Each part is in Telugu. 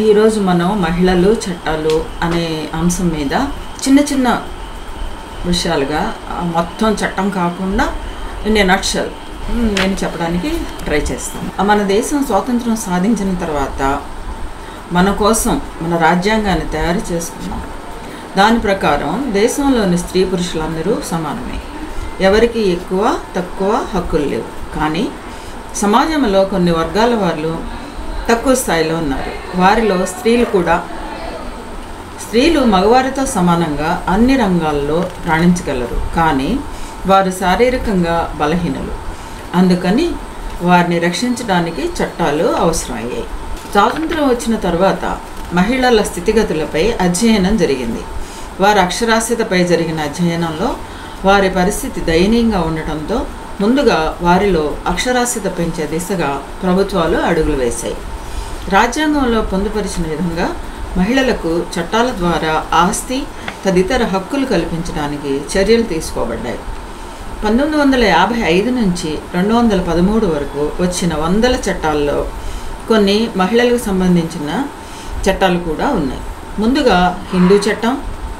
ఈరోజు మనం మహిళలు చట్టాలు అనే అంశం మీద చిన్న చిన్న విషయాలుగా మొత్తం చట్టం కాకుండా నట్షల్ నేను చెప్పడానికి ట్రై చేస్తాను. మన దేశం స్వాతంత్రం సాధించిన తర్వాత మన కోసం మన రాజ్యాంగాన్ని తయారు చేసుకున్నాం. దాని ప్రకారం దేశంలోని స్త్రీ పురుషులందరూ సమానమే. ఎవరికి ఎక్కువ తక్కువ హక్కులు లేవు. కానీ సమాజంలో కొన్ని వర్గాల వాళ్ళు తక్కువ స్థాయిలో ఉన్నారు. వారిలో స్త్రీలు మగవారితో సమానంగా అన్ని రంగాల్లో రాణించగలరు. కానీ వారు శారీరకంగా బలహీనులు. అందుకని వారిని రక్షించడానికి చట్టాలు అవసరమయ్యాయి. స్వాతంత్రం వచ్చిన తర్వాత మహిళల స్థితిగతులపై అధ్యయనం జరిగింది. వారి అక్షరాస్యతపై జరిగిన అధ్యయనంలో వారి పరిస్థితి దయనీయంగా ఉండటంతో ముందుగా వారిలో అక్షరాస్యత పెంచే దిశగా ప్రభుత్వాలు అడుగులు వేశాయి. రాజ్యాంగంలో పొందుపరిచిన విధంగా మహిళలకు చట్టాల ద్వారా ఆస్తి తదితర హక్కులు కల్పించడానికి చర్యలు తీసుకోబడ్డాయి. 1955 నుంచి 2013 వరకు వచ్చిన వందల చట్టాల్లో కొన్ని మహిళలకు సంబంధించిన చట్టాలు కూడా ఉన్నాయి. ముందుగా హిందూ చట్టం,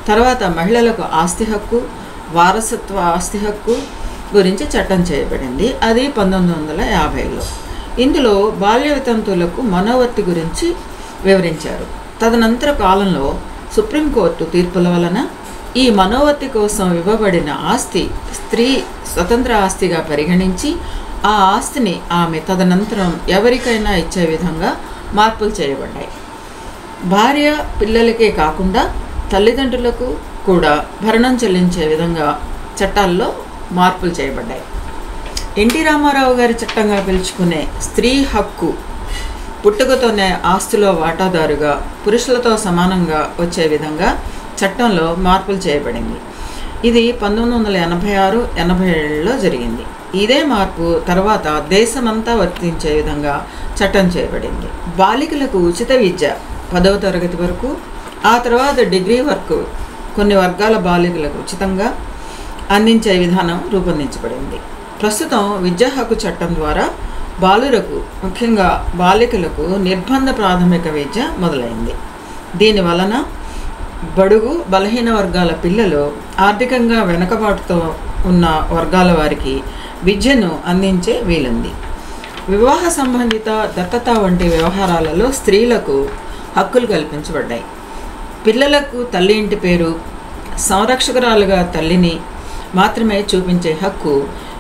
తర్వాత మహిళలకు ఆస్తి హక్కు, వారసత్వ ఆస్తి హక్కు గురించి చట్టం చేయబడింది. అది 1950లో. ఇందులో బాల్య వితంతువులకు మనోవర్తి గురించి వివరించారు. తదనంతర కాలంలో సుప్రీంకోర్టు తీర్పుల వలన ఈ మనోవర్తి కోసం ఇవ్వబడిన ఆస్తి స్త్రీ స్వతంత్ర ఆస్తిగా పరిగణించి ఆ ఆస్తిని ఆమె తదనంతరం ఎవరికైనా ఇచ్చే విధంగా మార్పులు చేయబడ్డాయి. భార్య పిల్లలకే కాకుండా తల్లిదండ్రులకు కూడా భరణం చెల్లించే విధంగా చట్టాల్లో మార్పులు చేయబడ్డాయి. ఎన్టీ రామారావు గారి చట్టంగా పిలుచుకునే స్త్రీ హక్కు పుట్టుకతోనే ఆస్తిలో వాటాదారుగా పురుషులతో సమానంగా వచ్చే విధంగా చట్టంలో మార్పులు చేయబడింది. ఇది 1986-87లో జరిగింది. ఇదే మార్పు తర్వాత దేశమంతా వర్తించే విధంగా చట్టం చేయబడింది. బాలికలకు ఉచిత విద్య 10వ తరగతి వరకు, ఆ తర్వాత డిగ్రీ వరకు కొన్ని వర్గాల బాలికలకు ఉచితంగా అందించే విధానం రూపొందించబడింది. ప్రస్తుతం విద్యా హక్కు చట్టం ద్వారా బాలురకు ముఖ్యంగా బాలికలకు నిర్బంధ ప్రాథమిక విద్య మొదలైంది. దీని వలన బడుగు బలహీన వర్గాల పిల్లలు ఆర్థికంగా వెనుకబాటుతో ఉన్న వర్గాల వారికి విద్యను అందించే వీలుంది. వివాహ సంబంధిత దత్తత వంటి వ్యవహారాలలో స్త్రీలకు హక్కులు కల్పించబడ్డాయి. పిల్లలకు తల్లి ఇంటి పేరు, సంరక్షకురాలుగా తల్లిని మాత్రమే చూపించే హక్కు,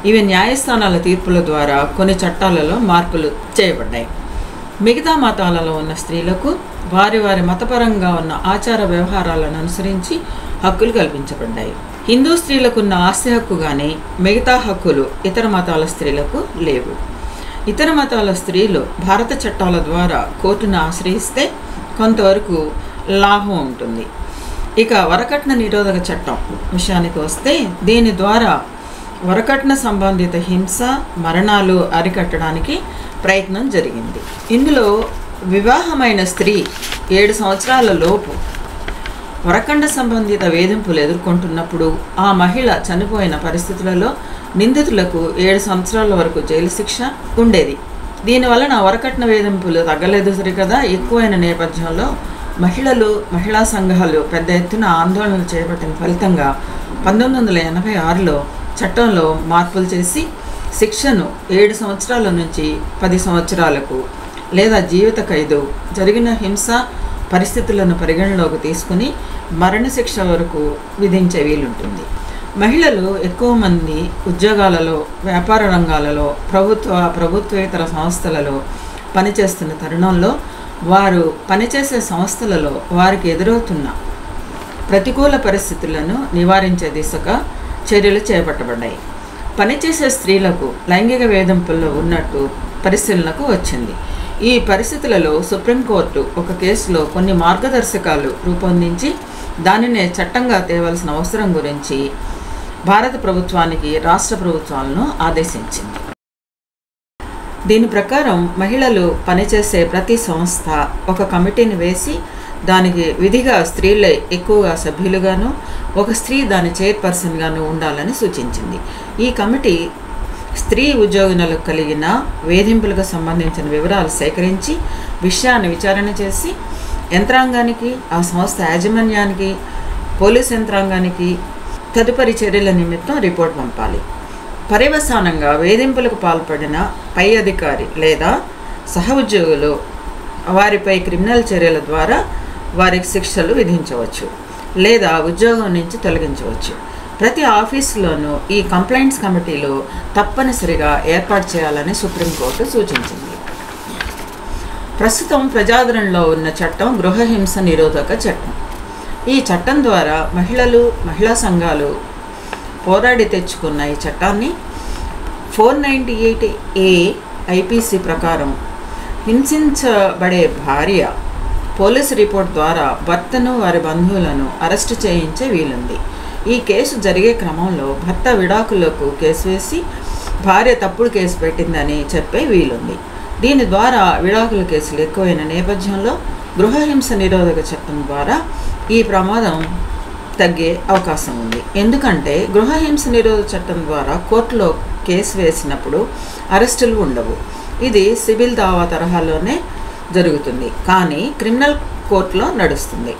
ఇవి న్యాయస్థానాల తీర్పుల ద్వారా కొన్ని చట్టాలలో మార్పులు చేయబడ్డాయి. మిగతా మతాలలో ఉన్న స్త్రీలకు వారి మతపరంగా ఉన్న ఆచార వ్యవహారాలను అనుసరించి హక్కులు కల్పించబడ్డాయి. హిందూ స్త్రీలకున్న ఆస్తి హక్కు కానీ మిగతా హక్కులు ఇతర మతాల స్త్రీలకు లేవు. ఇతర మతాల స్త్రీలు భారత చట్టాల ద్వారా కోర్టును ఆశ్రయిస్తే కొంతవరకు లాభం ఉంటుంది. ఇక వరకట్న నిరోధక చట్టం విషయానికి వస్తే దీని ద్వారా వరకట్న సంబంధిత హింస, మరణాలు అరికట్టడానికి ప్రయత్నం జరిగింది. ఇందులో వివాహమైన స్త్రీ 7 సంవత్సరాల లోపు వరకట్న సంబంధిత వేధింపులు ఎదుర్కొంటున్నప్పుడు ఆ మహిళ చనిపోయిన పరిస్థితులలో నిందితులకు 7 సంవత్సరాల వరకు జైలు శిక్ష ఉండేది. దీనివలన వరకట్న వేధింపులు తగ్గలేదు సరికదా, ఎక్కువైన నేపథ్యంలో మహిళా సంఘాలు పెద్ద ఎత్తున ఆందోళనలు చేపట్టిన ఫలితంగా 1986లో చట్టంలో మార్పులు చేసి శిక్షను 7 సంవత్సరాల నుంచి 10 సంవత్సరాలకు లేదా జీవిత ఖైదు, జరిగిన హింస పరిస్థితులను పరిగణలోకి తీసుకుని మరణశిక్ష వరకు విధించే వీలుంటుంది. మహిళలు ఎక్కువ మంది ఉద్యోగాలలో, వ్యాపార రంగాలలో, ప్రభుత్వేతర సంస్థలలో పనిచేస్తున్న తరుణంలో వారు పనిచేసే సంస్థలలో వారికి ఎదురవుతున్న ప్రతికూల పరిస్థితులను నివారించే దిశగా చర్యలు చేపట్టబడ్డాయి. పనిచేసే స్త్రీలకు లైంగిక వేధింపుల్లో ఉన్నట్టు పరిశీలనకు వచ్చింది. ఈ పరిస్థితులలో సుప్రీంకోర్టు ఒక కేసులో కొన్ని మార్గదర్శకాలు రూపొందించి దానినే చట్టంగా తేవలసిన అవసరం గురించి భారత ప్రభుత్వానికి రాష్ట్ర ప్రభుత్వాలను ఆదేశించింది. దీని ప్రకారం మహిళలు పనిచేసే ప్రతి సంస్థ ఒక కమిటీని వేసి దానికి విధిగా స్త్రీలే ఎక్కువగా సభ్యులుగాను, ఒక స్త్రీ దాని చైర్పర్సన్గాను ఉండాలని సూచించింది. ఈ కమిటీ స్త్రీ ఉద్యోగినులకు కలిగిన వేధింపులకు సంబంధించిన వివరాలు సేకరించి విషయాన్ని విచారణ చేసి యంత్రాంగానికి, ఆ సంస్థ యాజమాన్యానికి, పోలీస్ యంత్రాంగానికి తదుపరి చర్యల నిమిత్తం రిపోర్ట్ పంపాలి. పర్యవసానంగా వేధింపులకు పాల్పడిన పై అధికారి లేదా సహ ఉద్యోగులు వారిపై క్రిమినల్ చర్యల ద్వారా వారికి శిక్షలు విధించవచ్చు లేదా ఉద్యోగం నుంచి తొలగించవచ్చు. ప్రతి ఆఫీసులోనూ ఈ కంప్లైంట్స్ కమిటీలు తప్పనిసరిగా ఏర్పాటు చేయాలని సుప్రీంకోర్టు సూచించింది. ప్రస్తుతం ప్రజాదరణలో ఉన్న చట్టం గృహహింస నిరోధక చట్టం. ఈ చట్టం ద్వారా మహిళా సంఘాలు పోరాడి తెచ్చుకున్న ఈ చట్టాన్ని 498A ఐపీసీ ప్రకారం హింసించబడే భార్య పోలీసు రిపోర్ట్ ద్వారా భర్తను వారి బంధువులను అరెస్టు చేయించే వీలుంది. ఈ కేసు జరిగే క్రమంలో భర్త విడాకులకు కేసు వేసి భార్య తప్పుడు కేసు పెట్టిందని చెప్పే వీలుంది. దీని ద్వారా విడాకుల కేసులు ఎక్కువైన నేపథ్యంలో గృహహింస నిరోధక చట్టం ద్వారా ఈ ప్రమాదం తగ్గే అవకాశం ఉంది. ఎందుకంటే గృహహింస నిరోధక చట్టం ద్వారా కోర్టులో కేసు వేసినప్పుడు అరెస్టులు ఉండవు. ఇది సివిల్ దావా తరహాలోనే జరుగుతుంది, కానీ క్రిమినల్ కోర్టులో నడుస్తుంది.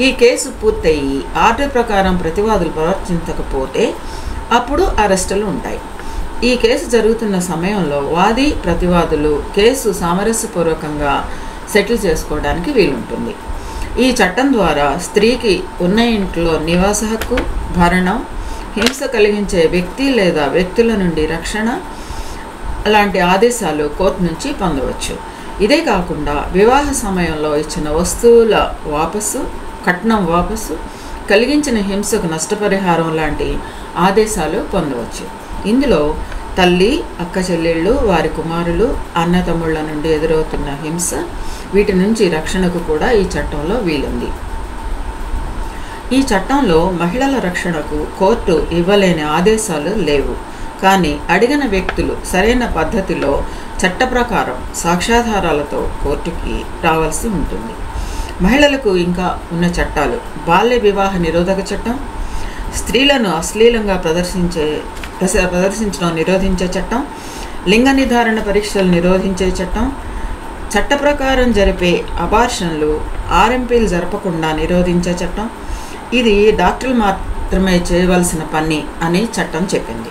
ఈ కేసు పూర్తయి ఆర్డర్ ప్రకారం ప్రతివాదులు ప్రవర్తించకపోతే అప్పుడు అరెస్టులు ఉంటాయి. ఈ కేసు జరుగుతున్న సమయంలో వాది ప్రతివాదులు కేసు సామరస్యపూర్వకంగా సెటిల్ చేసుకోవడానికి వీలుంటుంది. ఈ చట్టం ద్వారా స్త్రీకి ఉన్న ఇంట్లో నివాస హక్కు, భరణం, హింస కలిగించే వ్యక్తి లేదా వ్యక్తుల నుండి రక్షణ లాంటి ఆదేశాలు కోర్టు నుంచి పొందవచ్చు. ఇదే కాకుండా వివాహ సమయంలో ఇచ్చిన వస్తువుల వాపసు, కట్నం వాపసు, కలిగించిన హింసకు నష్టపరిహారం లాంటి ఆదేశాలు పొందవచ్చు. ఇందులో తల్లి, అక్క చెల్లెళ్ళు, వారి కుమారులు, అన్నతమ్ముళ్ళ నుండి ఎదురవుతున్న హింస, వీటి నుంచి రక్షణకు కూడా ఈ చట్టంలో వీలుంది. ఈ చట్టంలో మహిళల రక్షణకు కోర్టు ఇవ్వలేని ఆదేశాలు లేవు, కానీ అడిగిన వ్యక్తులు సరైన పద్ధతిలో చట్ట ప్రకారం సాక్ష్యాధారాలతో కోర్టుకి రావాల్సి ఉంటుంది. మహిళలకు ఇంకా ఉన్న చట్టాలు: బాల్య వివాహ నిరోధక చట్టం, స్త్రీలను అశ్లీలంగా ప్రదర్శించడం నిరోధించే చట్టం, లింగ నిర్ధారణ పరీక్షలు నిరోధించే చట్టం, చట్ట ప్రకారం జరిపే అబార్షన్లు, ఆర్ఎంపీలు జరపకుండా నిరోధించే చట్టం. ఇది డాక్టర్లు మాత్రమే చేయవలసిన పని అని చట్టం చెప్పింది.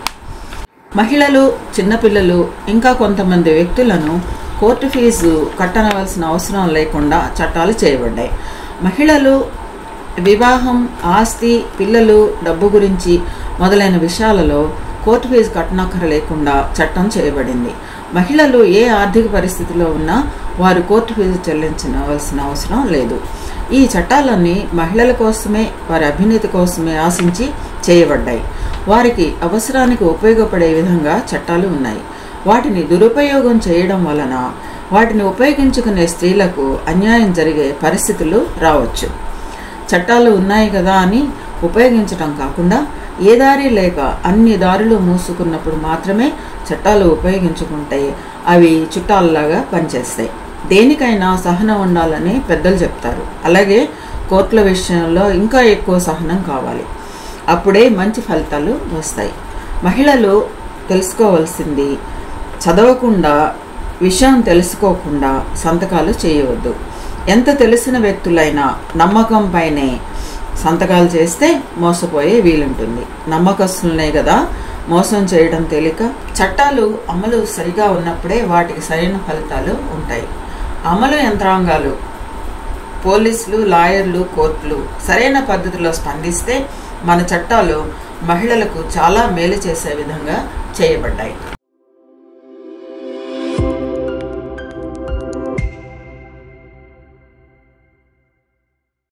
మహిళలు, చిన్నపిల్లలు, ఇంకా కొంతమంది వ్యక్తులను కోర్టు ఫీజు కట్టనవలసిన అవసరం లేకుండా చట్టాలు చేయబడ్డాయి. మహిళలు వివాహం, ఆస్తి, పిల్లలు, డబ్బు గురించి మొదలైన విషయాలలో కోర్టు ఫీజు కట్టనక్కర లేకుండా చట్టం చేయబడింది. మహిళలు ఏ ఆర్థిక పరిస్థితిలో ఉన్నా వారు కోర్టు ఫీజు చెల్లించవలసిన అవసరం లేదు. ఈ చట్టాలన్నీ మహిళల కోసమే, వారి అభ్యున్నతి కోసమే ఆశించి చేయబడ్డాయి. వారికి అవసరానికి ఉపయోగపడే విధంగా చట్టాలు ఉన్నాయి. వాటిని దురుపయోగం చేయడం వలన వాటిని ఉపయోగించుకునే స్త్రీలకు అన్యాయం జరిగే పరిస్థితులు రావచ్చు. చట్టాలు ఉన్నాయి కదా అని ఉపయోగించడం కాకుండా ఏ దారి లేక అన్ని దారులు మూసుకున్నప్పుడు మాత్రమే చట్టాలు ఉపయోగించుకుంటే అవి చుట్టాలలాగా పనిచేస్తాయి. దేనికైనా సహనం ఉండాలని పెద్దలు చెప్తారు. అలాగే కోర్టుల విషయంలో ఇంకా ఎక్కువ సహనం కావాలి. అప్పుడే మంచి ఫలితాలు వస్తాయి. మహిళలు తెలుసుకోవాల్సింది, చదవకుండా, విషయం తెలుసుకోకుండా సంతకాలు చేయవద్దు. ఎంత తెలిసిన వ్యక్తులైనా నమ్మకంపైనే సంతకాలు చేస్తే మోసపోయే వీలుంటుంది. నమ్మకస్తులనే కదా మోసం చేయడం తేలిక. చట్టాలు అమలు సరిగా ఉన్నప్పుడే వాటికి సరైన ఫలితాలు ఉంటాయి. అమలు యంత్రాంగాలు, పోలీసులు, లాయర్లు, కోర్టులు సరైన పద్ధతిలో స్పందిస్తే మన చట్టాలు మహిళలకు చాలా మేలు చేసే విధంగా చేయబడ్డాయి.